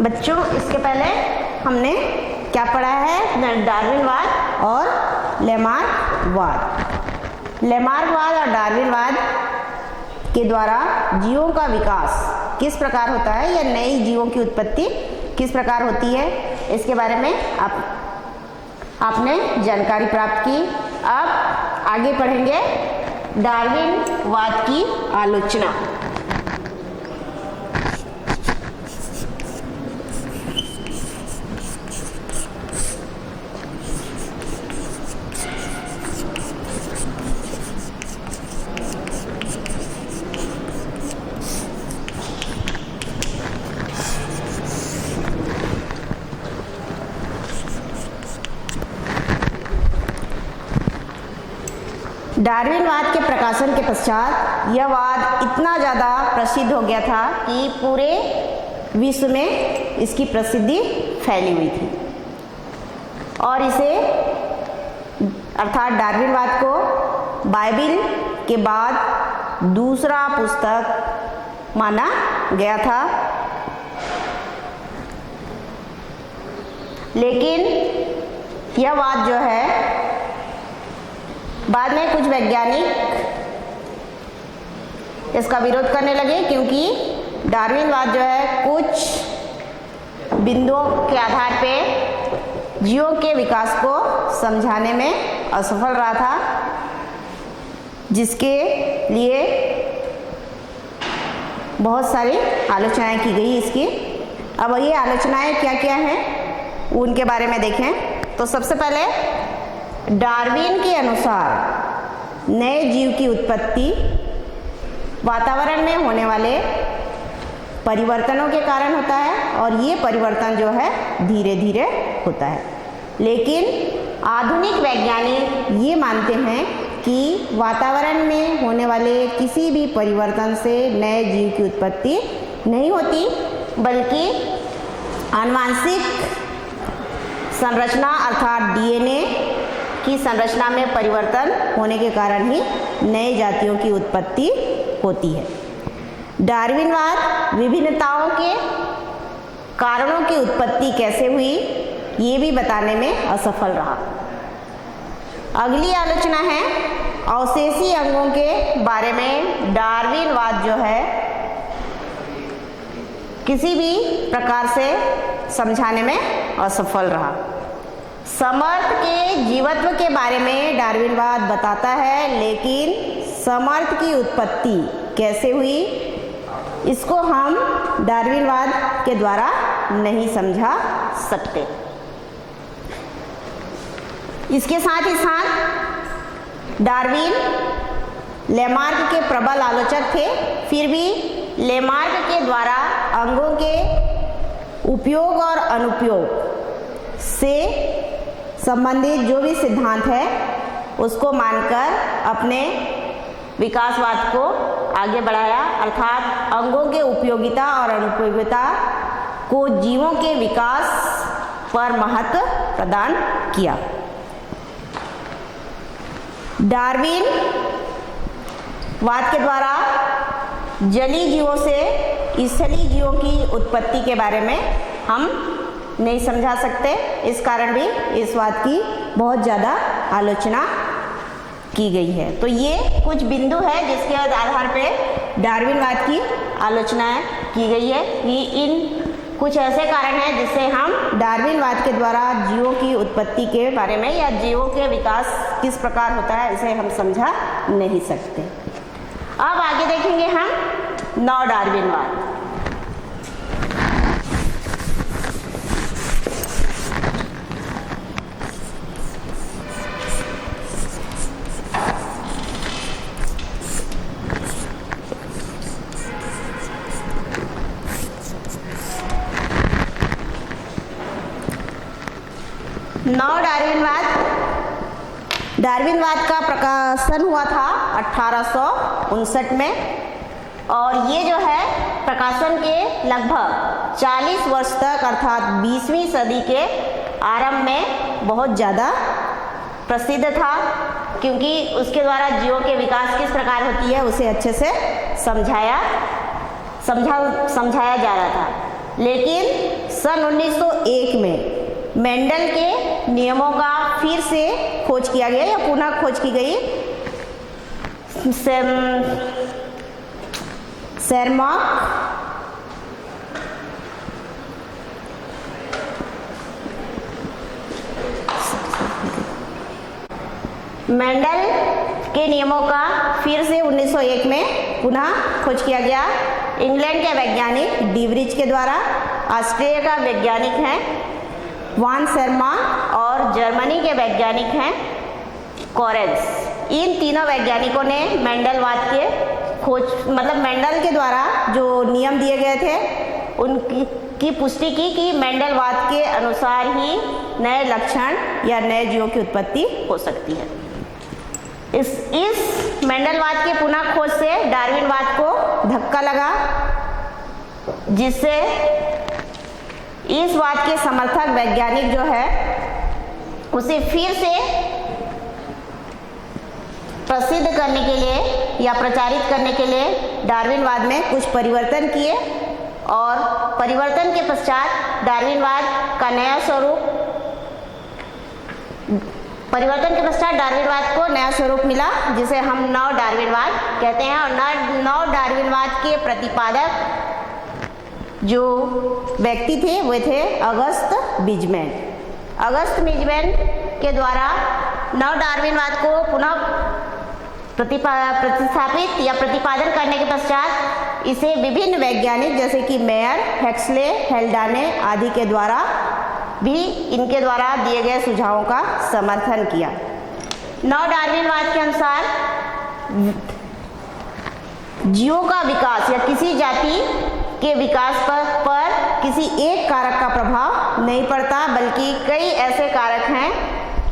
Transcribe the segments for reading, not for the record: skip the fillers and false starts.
बच्चों, इसके पहले हमने क्या पढ़ा है? डार्विनवाद और लेमार्कवाद। लेमार्कवाद और डार्विनवाद के द्वारा जीवों का विकास किस प्रकार होता है या नई जीवों की उत्पत्ति किस प्रकार होती है, इसके बारे में आपने जानकारी प्राप्त की। अब आगे पढ़ेंगे डार्विनवाद की आलोचना। डार्विनवाद के प्रकाशन के पश्चात यह वाद इतना ज़्यादा प्रसिद्ध हो गया था कि पूरे विश्व में इसकी प्रसिद्धि फैली हुई थी और इसे अर्थात डार्विनवाद को बाइबिल के बाद दूसरा पुस्तक माना गया था। लेकिन यह वाद जो है बाद में कुछ वैज्ञानिक इसका विरोध करने लगे, क्योंकि डार्विनवाद जो है कुछ बिंदुओं के आधार पे जीवों के विकास को समझाने में असफल रहा था, जिसके लिए बहुत सारी आलोचनाएं की गई इसकी। अब ये आलोचनाएं क्या क्या हैं उनके बारे में देखें। तो सबसे पहले डार्विन के अनुसार नए जीव की उत्पत्ति वातावरण में होने वाले परिवर्तनों के कारण होता है और ये परिवर्तन जो है धीरे धीरे होता है। लेकिन आधुनिक वैज्ञानिक ये मानते हैं कि वातावरण में होने वाले किसी भी परिवर्तन से नए जीव की उत्पत्ति नहीं होती, बल्कि आनुवांशिक संरचना अर्थात डीएनए की संरचना में परिवर्तन होने के कारण ही नई जातियों की उत्पत्ति होती है। डार्विनवाद विभिन्नताओं के कारणों की उत्पत्ति कैसे हुई ये भी बताने में असफल रहा। अगली आलोचना है अवशेषी अंगों के बारे में। डार्विनवाद जो है किसी भी प्रकार से समझाने में असफल रहा। समर्थ के जीवत्व के बारे में डार्विनवाद बताता है, लेकिन समर्थ की उत्पत्ति कैसे हुई इसको हम डार्विनवाद के द्वारा नहीं समझा सकते। इसके साथ ही साथ डार्विन लेमार्क के प्रबल आलोचक थे, फिर भी लेमार्क के द्वारा अंगों के उपयोग और अनुपयोग से संबंधित जो भी सिद्धांत है उसको मानकर अपने विकासवाद को आगे बढ़ाया, अर्थात अंगों के उपयोगिता और अनुपयोगिता को जीवों के विकास पर महत्व प्रदान किया। डार्विन वाद के द्वारा जलीय जीवों से स्थलीय जीवों की उत्पत्ति के बारे में हम नहीं समझा सकते, इस कारण भी इस वाद की बहुत ज़्यादा आलोचना की गई है। तो ये कुछ बिंदु है जिसके आधार पे डार्विनवाद की आलोचना की गई है कि इन कुछ ऐसे कारण हैं जिससे हम डार्विनवाद के द्वारा जीवों की उत्पत्ति के बारे में या जीवों के विकास किस प्रकार होता है इसे हम समझा नहीं सकते। अब आगे देखेंगे हम नव डार्विनवाद। नव डार्विनवाद का प्रकाशन हुआ था 1859 में और ये जो है प्रकाशन के लगभग 40 वर्ष तक अर्थात 20वीं सदी के आरंभ में बहुत ज़्यादा प्रसिद्ध था, क्योंकि उसके द्वारा जीवों के विकास किस प्रकार होती है उसे अच्छे से समझाया जा रहा था। लेकिन सन 1901 में मेंडल के नियमों का फिर से खोज किया गया या पुनः खोज की गई। सेरमार्क मेंडल के नियमों का फिर से 1901 में पुनः खोज किया गया। इंग्लैंड के वैज्ञानिक डीवरिच के द्वारा, ऑस्ट्रेलिया का वैज्ञानिक हैं वान सेरमार्क और जर्मनी के वैज्ञानिक हैं कोरेंस। इन तीनों वैज्ञानिकों ने मेंडलवाद के खोज मेंडल के द्वारा जो नियम दिए गए थे उनकी पुष्टि की कि मेंडलवाद के अनुसार ही नए लक्षण या नए जीवों की उत्पत्ति हो सकती है। इस मेंडलवाद के पुनः खोज से डार्विनवाद को धक्का लगा, जिससे इस वाद के समर्थक वैज्ञानिक जो है उसे फिर से प्रसिद्ध करने के लिए या प्रचारित करने के लिए डार्विनवाद में कुछ परिवर्तन किए और परिवर्तन के पश्चात डार्विनवाद को नया स्वरूप मिला, जिसे हम नव डार्विनवाद कहते हैं। और नव डार्विनवाद के प्रतिपादक जो व्यक्ति थे वे थे अगस्त बीजमैन। अगस्त बीजमैन के द्वारा नव डार्विनवाद को पुनः प्रतिस्थापित या प्रतिपादन करने के पश्चात इसे विभिन्न वैज्ञानिक जैसे कि मेयर, हेक्सले, हेल्डाने आदि के द्वारा भी इनके द्वारा दिए गए सुझावों का समर्थन किया। नव डार्विनवाद के अनुसार जीवों का विकास या किसी जाति के विकास पर किसी एक कारक का प्रभाव नहीं पड़ता, बल्कि कई ऐसे कारक हैं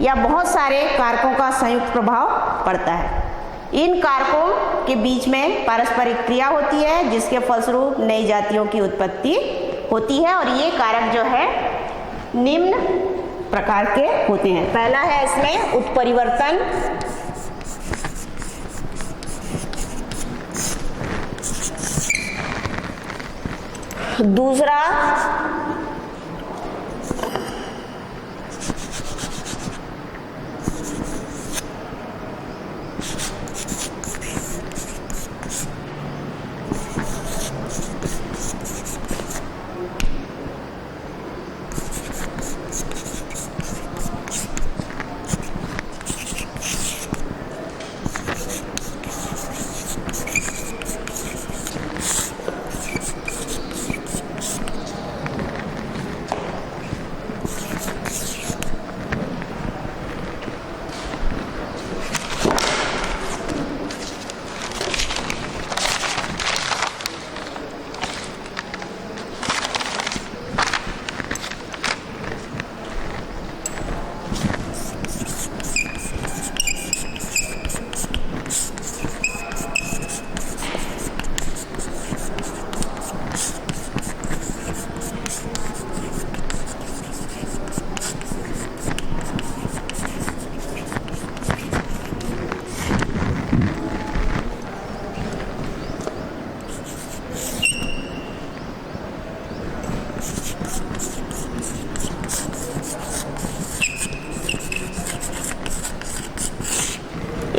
या बहुत सारे कारकों का संयुक्त प्रभाव पड़ता है। इन कारकों के बीच में पारस्परिक क्रिया होती है, जिसके फलस्वरूप नई जातियों की उत्पत्ति होती है। और ये कारक जो है निम्न प्रकार के होते हैं। पहला है इसमें उत्परिवर्तन, दूसरा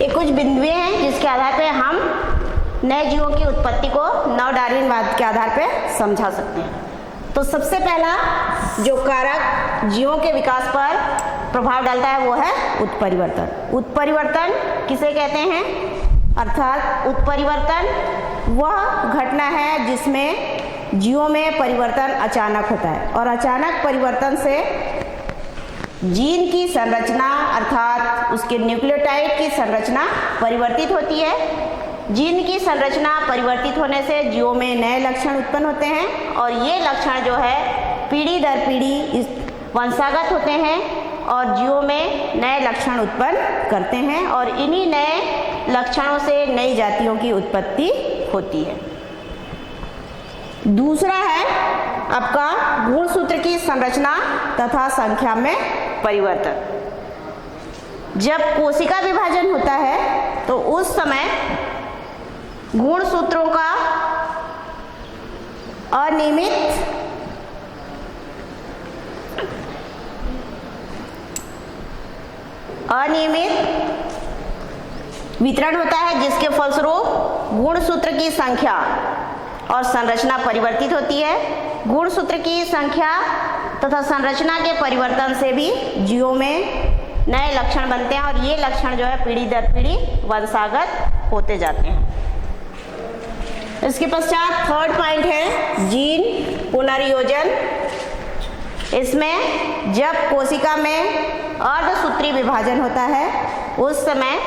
कुछ बिंदुएं हैं जिसके आधार पर हम नए जीवों की उत्पत्ति को नव डार्विनवाद के आधार पर समझा सकते हैं। तो सबसे पहला जो कारक जीवों के विकास पर प्रभाव डालता है वो है उत्परिवर्तन। उत्परिवर्तन किसे कहते हैं? अर्थात उत्परिवर्तन वह घटना है जिसमें जीवों में परिवर्तन अचानक होता है, और अचानक परिवर्तन से जीन की संरचना अर्थात उसके न्यूक्लियोटाइड की संरचना परिवर्तित होती है। जीन की संरचना परिवर्तित होने से जीवों में नए लक्षण उत्पन्न होते हैं, और ये लक्षण जो है पीढ़ी दर पीढ़ी वंशागत होते हैं और जीवों में नए लक्षण उत्पन्न करते हैं, और इन्हीं नए लक्षणों से नई जातियों की उत्पत्ति होती है। दूसरा है आपका गुणसूत्र की संरचना तथा संख्या में परिवर्तन। जब कोशिका विभाजन होता है तो उस समय गुणसूत्रों का अनियमित अनियमित वितरण होता है, जिसके फलस्वरूप गुणसूत्र की संख्या और संरचना परिवर्तित होती है। गुणसूत्र की संख्या तथा संरचना के परिवर्तन से भी जीवों में नए लक्षण बनते हैं और ये लक्षण जो है पीढ़ी दर पीढ़ी वंशागत होते जाते हैं। इसके पश्चात थर्ड पॉइंट है जीन पुनर्योजन। इसमें जब कोशिका में अर्धसूत्री विभाजन होता है उस समय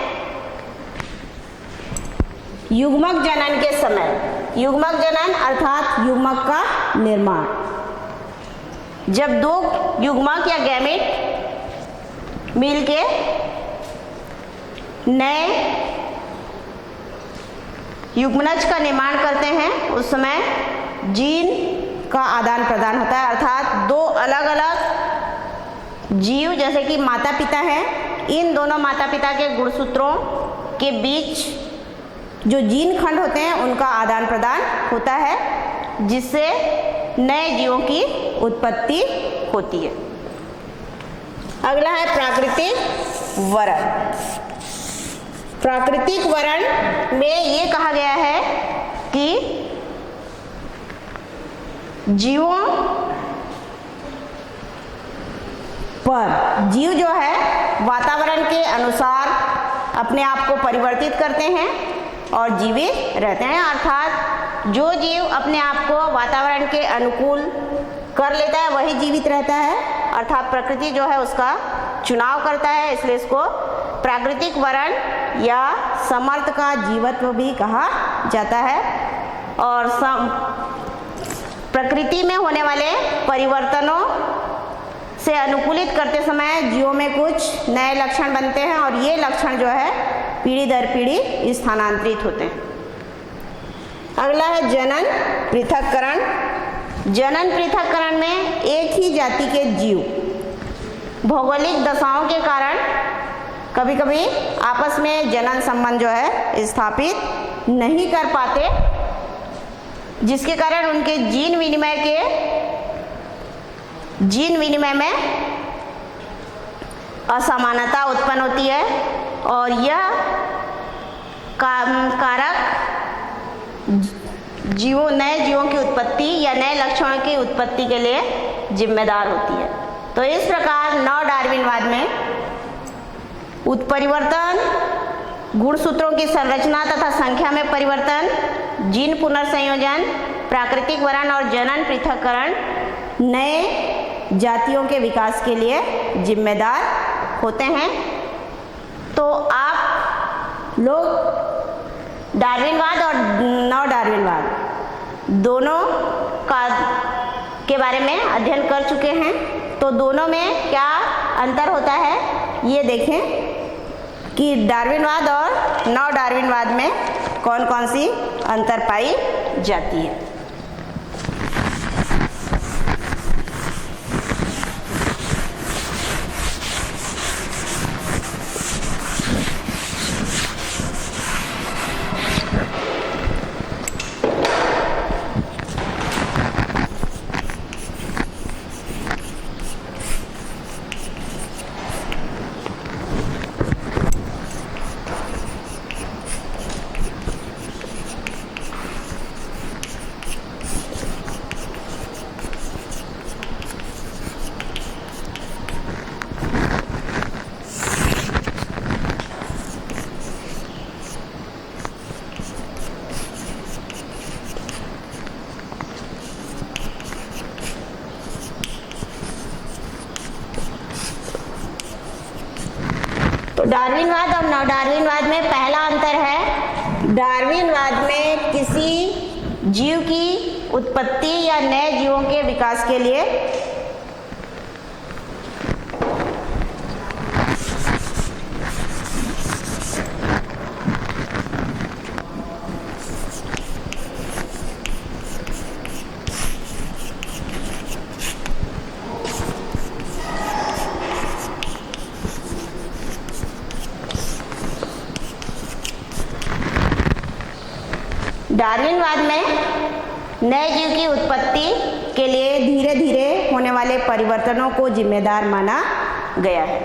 युग्मक जनन के समय, युग्मक जनन अर्थात युग्मक का निर्माण, जब दो युग्मक या गैमेट मिलके नए युग्मनज का निर्माण करते हैं उस समय जीन का आदान प्रदान होता है, अर्थात दो अलग अलग जीव जैसे कि माता पिता हैं, इन दोनों माता पिता के गुणसूत्रों के बीच जो जीन खंड होते हैं उनका आदान प्रदान होता है, जिससे नए जीवों की उत्पत्ति होती है। अगला है प्राकृतिक वरण। प्राकृतिक वरण में ये कहा गया है कि जीवों पर जीव जो है वातावरण के अनुसार अपने आप को परिवर्तित करते हैं और जीवित रहते हैं, अर्थात जो जीव अपने आप को वातावरण के अनुकूल कर लेता है वही जीवित रहता है, अर्थात प्रकृति जो है उसका चुनाव करता है, इसलिए इसको प्राकृतिक वरण या समर्थ का जीवत्व भी कहा जाता है। और प्रकृति में होने वाले परिवर्तनों से अनुकूलित करते समय जीवों में कुछ नए लक्षण बनते हैं और ये लक्षण जो है पीढ़ी दर पीढ़ी स्थानांतरित होते हैं। अगला है जनन पृथक्करण। जनन पृथक्करण में एक ही जाति के जीव भौगोलिक दशाओं के कारण कभी कभी आपस में जनन संबंध जो है स्थापित नहीं कर पाते, जिसके कारण उनके जीन विनिमय में असमानता उत्पन्न होती है और यह कारक नए जीवों की उत्पत्ति या नए लक्षणों की उत्पत्ति के लिए जिम्मेदार होती है। तो इस प्रकार नव डार्विनवाद में उत्परिवर्तन, गुणसूत्रों की संरचना तथा संख्या में परिवर्तन, जीन पुनर्संयोजन, प्राकृतिक वरण और जनन पृथक्करण नए जातियों के विकास के लिए जिम्मेदार होते हैं। तो आप लोग डार्विनवाद और नव डार्विनवाद दोनों के बारे में अध्ययन कर चुके हैं, तो दोनों में क्या अंतर होता है ये देखें कि डार्विनवाद और नव डार्विनवाद में कौन कौन सी अंतर पाई जाती है। डार्विनवाद और नव डार्विनवाद में पहला अंतर है, डार्विनवाद में किसी जीव की उत्पत्ति या नए जीवों के विकास के लिए डार्विनवाद में नए जीव की उत्पत्ति के लिए धीरे धीरे होने वाले परिवर्तनों को जिम्मेदार माना गया है।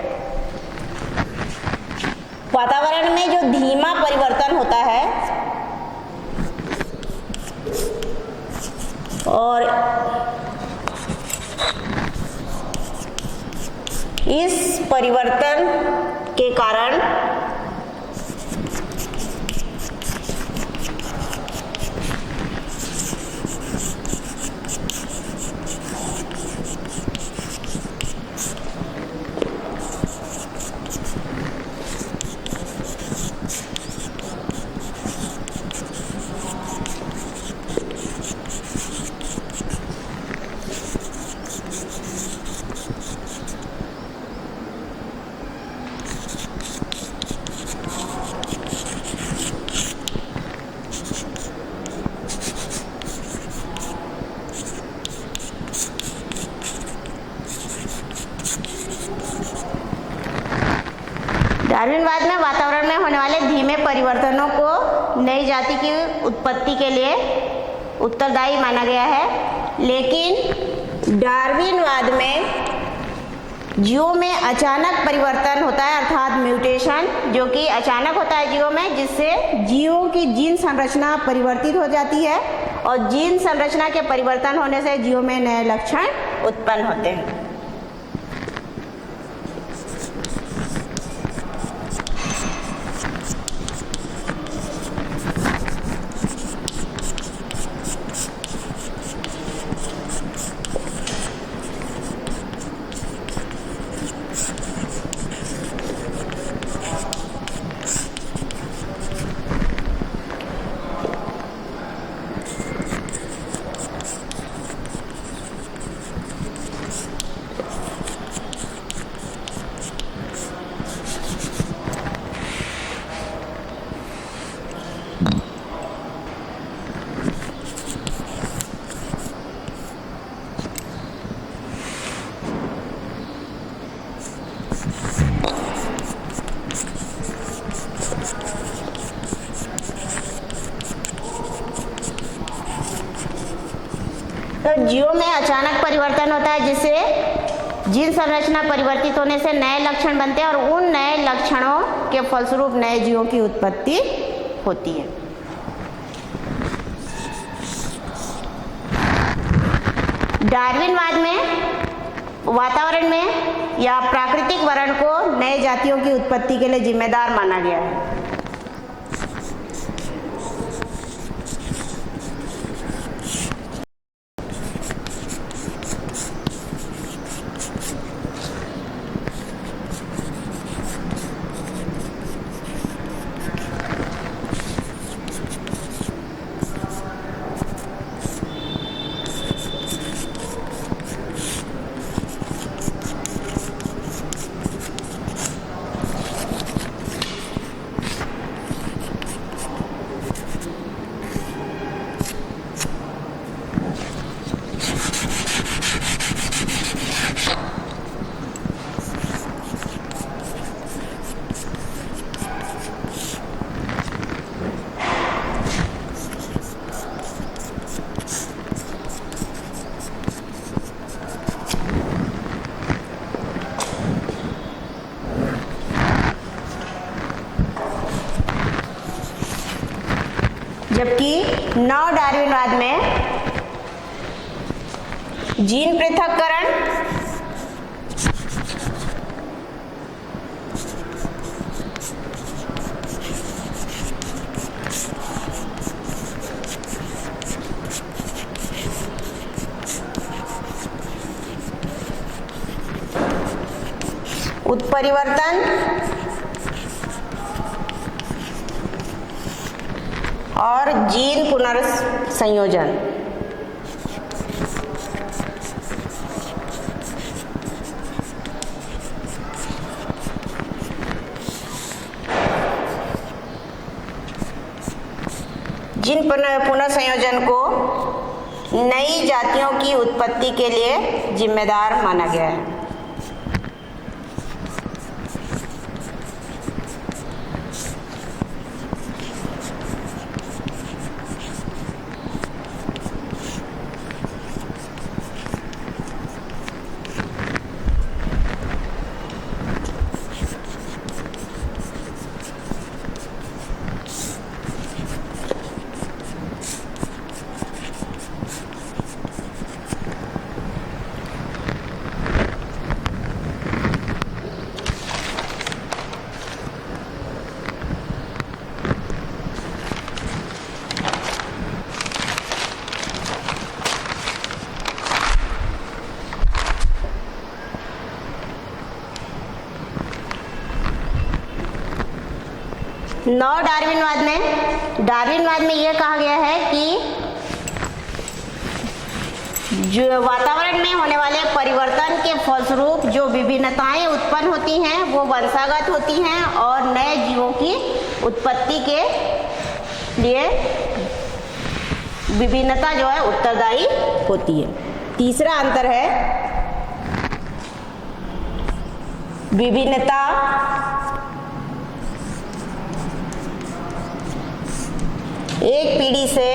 वातावरण में जो धीमा परिवर्तन होता है और इस परिवर्तन के कारण डार्विनवाद में वातावरण में होने वाले धीमे परिवर्तनों को नई जाति की उत्पत्ति के लिए उत्तरदायी माना गया है, लेकिन डार्विनवाद में जीवों में अचानक परिवर्तन होता है, अर्थात म्यूटेशन, जो कि अचानक होता है जीवों में, जिससे जीवों की जीन संरचना परिवर्तित हो जाती है और जीन संरचना के परिवर्तन होने से जीवों में नए लक्षण उत्पन्न होते हैं। तो जीवों में अचानक परिवर्तन होता है, जिससे जीन संरचना परिवर्तित होने से नए लक्षण बनते हैं और उन नए लक्षणों के फलस्वरूप नए जीवों की उत्पत्ति होती है। डार्विनवाद में वातावरण में या प्राकृतिक वर्ण को नए जातियों की उत्पत्ति के लिए जिम्मेदार माना गया है। जबकि नव डार्विनवाद में जीन पृथक्करण उत्परिवर्तन और जीन पुनर्संयोजन जीन पुनर्संयोजन को नई जातियों की उत्पत्ति के लिए जिम्मेदार माना गया है। नव डार्विनवाद में यह कहा गया है कि जो वातावरण में होने वाले परिवर्तन के फलस्वरूप जो विभिन्नताएं उत्पन्न होती हैं वो वंशागत होती हैं और नए जीवों की उत्पत्ति के लिए विभिन्नता जो है उत्तरदायी होती है। तीसरा अंतर है विभिन्नता एक पीढ़ी से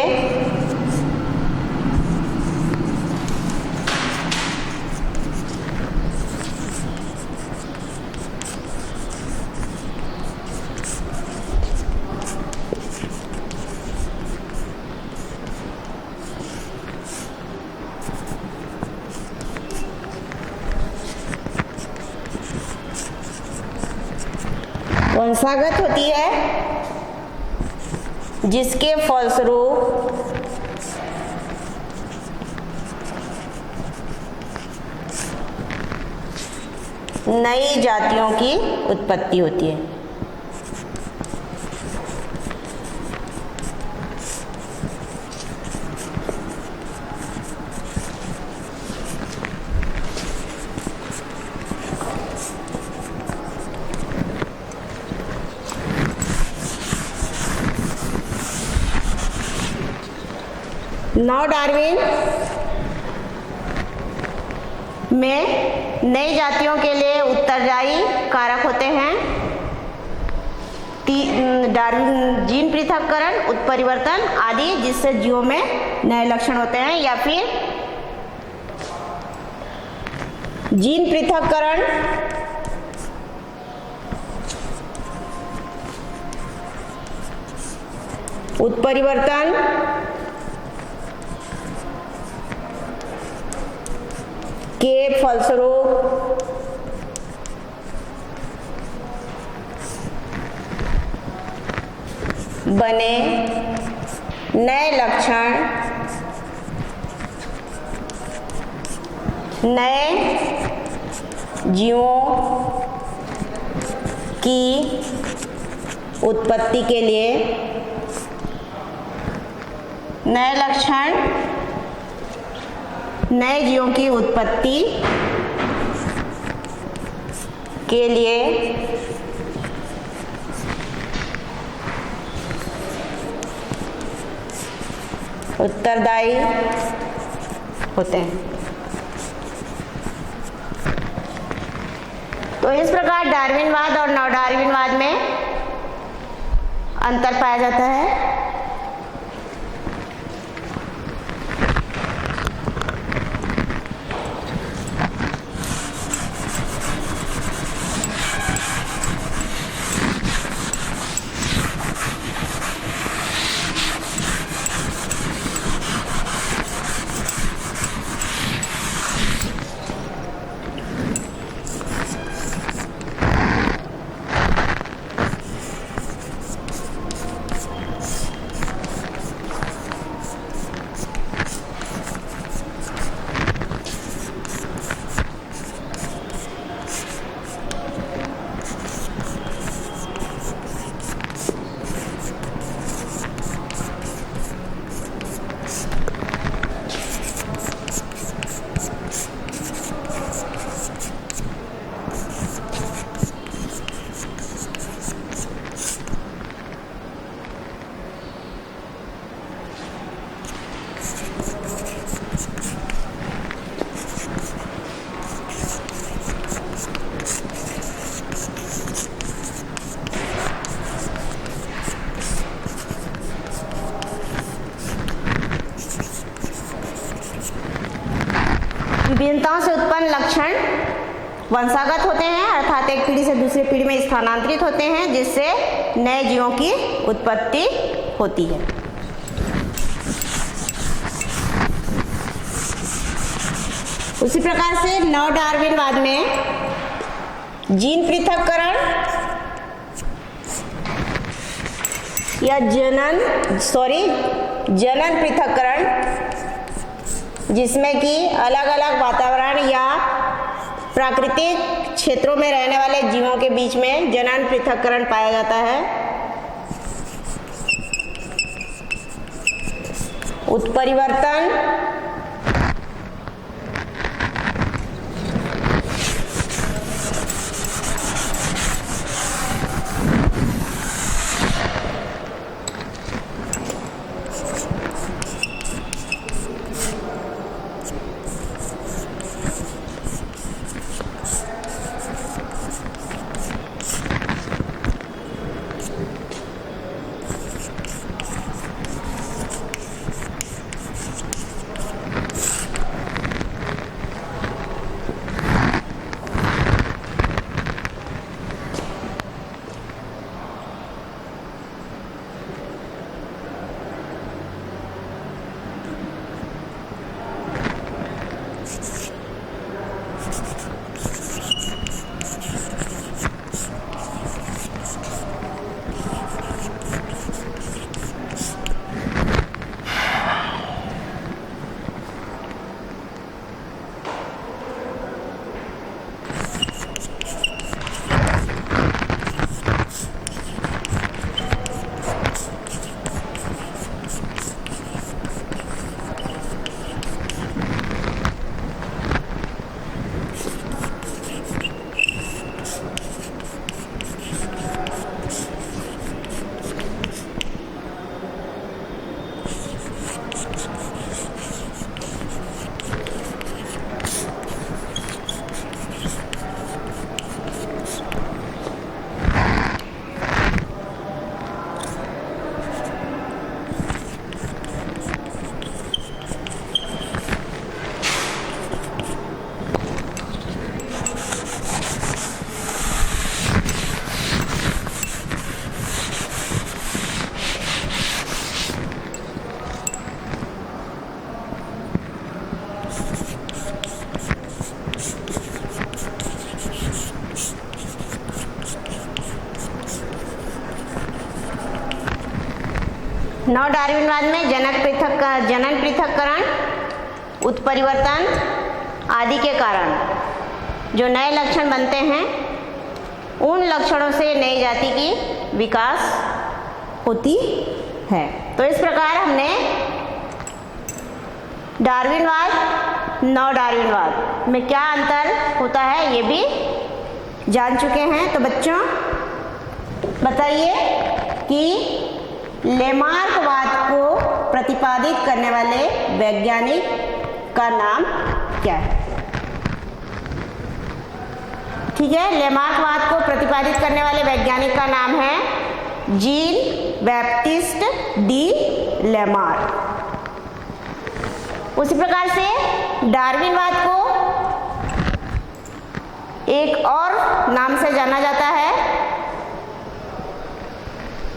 वंशागत होती है, जिसके फलस्वरूप नई जातियों की उत्पत्ति होती है। नव डार्विन में नई जातियों के लिए उत्तरदायी कारक होते हैं डार्विन जीन पृथक्करण, उत्परिवर्तन आदि, जिससे जीवों में नए लक्षण होते हैं, या फिर जीन पृथक्करण उत्परिवर्तन के फलस्वरूप बने नए लक्षण नए जीवों की उत्पत्ति के लिए नए लक्षण नए जीवों की उत्पत्ति के लिए उत्तरदायी होते हैं। तो इस प्रकार डार्विनवाद और नव डार्विनवाद में अंतर पाया जाता है। विभिन्नताओं से उत्पन्न लक्षण वंशागत होते हैं, अर्थात एक पीढ़ी से दूसरी पीढ़ी में स्थानांतरित होते हैं, जिससे नए जीवों की उत्पत्ति होती है। उसी प्रकार से नव डार्विनवाद में जीन पृथक्करण या जनन पृथक्करण, जिसमें कि अलग अलग वातावरण या प्राकृतिक क्षेत्रों में रहने वाले जीवों के बीच में जनन पृथक्करण पाया जाता है, उत्परिवर्तन, नव डार्विनवाद में जनन पृथक्करण, उत्परिवर्तन आदि के कारण जो नए लक्षण बनते हैं, उन लक्षणों से नई जाति की विकास होती है। तो इस प्रकार हमने डार्विनवाद, नव डार्विनवाद में क्या अंतर होता है ये भी जान चुके हैं। तो बच्चों बताइए कि लेमार्कवाद को प्रतिपादित करने वाले वैज्ञानिक का नाम क्या है? ठीक है, लेमार्कवाद को प्रतिपादित करने वाले वैज्ञानिक का नाम है जीन बैप्टिस्ट डी लेमार्क। उसी प्रकार से डार्विनवाद को एक और नाम से जाना जाता है,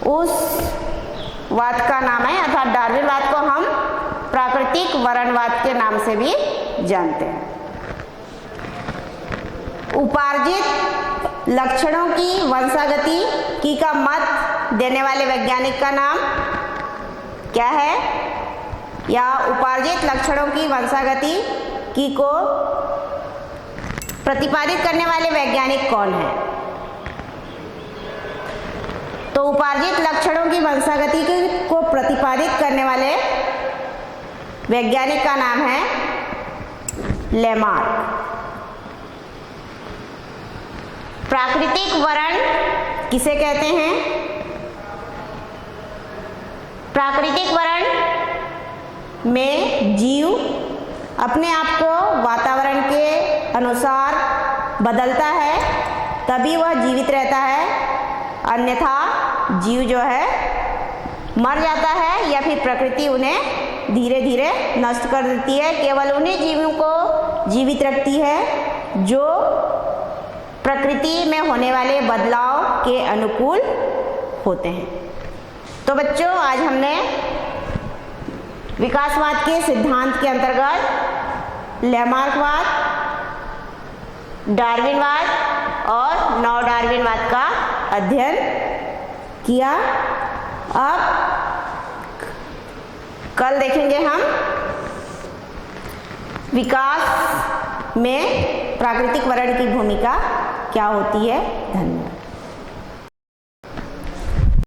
उस वाद का नाम है, अर्थात डार्विनवाद को हम प्राकृतिक वर्णवाद के नाम से भी जानते हैं। उपार्जित लक्षणों की वंशागति की का मत देने वाले वैज्ञानिक का नाम क्या है? या उपार्जित लक्षणों की वंशागति की को प्रतिपादित करने वाले वैज्ञानिक कौन है? तो उपार्जित लक्षणों की वंशागति को प्रतिपादित करने वाले वैज्ञानिक का नाम है लेमार्क। प्राकृतिक वर्ण किसे कहते हैं? प्राकृतिक वर्ण में जीव अपने आप को वातावरण के अनुसार बदलता है, तभी वह जीवित रहता है, अन्यथा जीव जो है मर जाता है या फिर प्रकृति उन्हें धीरे धीरे नष्ट कर देती है। केवल उन्हीं जीवों को जीवित रखती है जो प्रकृति में होने वाले बदलाव के अनुकूल होते हैं। तो बच्चों, आज हमने विकासवाद के सिद्धांत के अंतर्गत लेमार्कवाद, डार्विनवाद और नव डार्विनवाद का अध्ययन किया। अब कल देखेंगे हम विकास में प्राकृतिक वर्ण की भूमिका क्या होती है। धन्यवाद।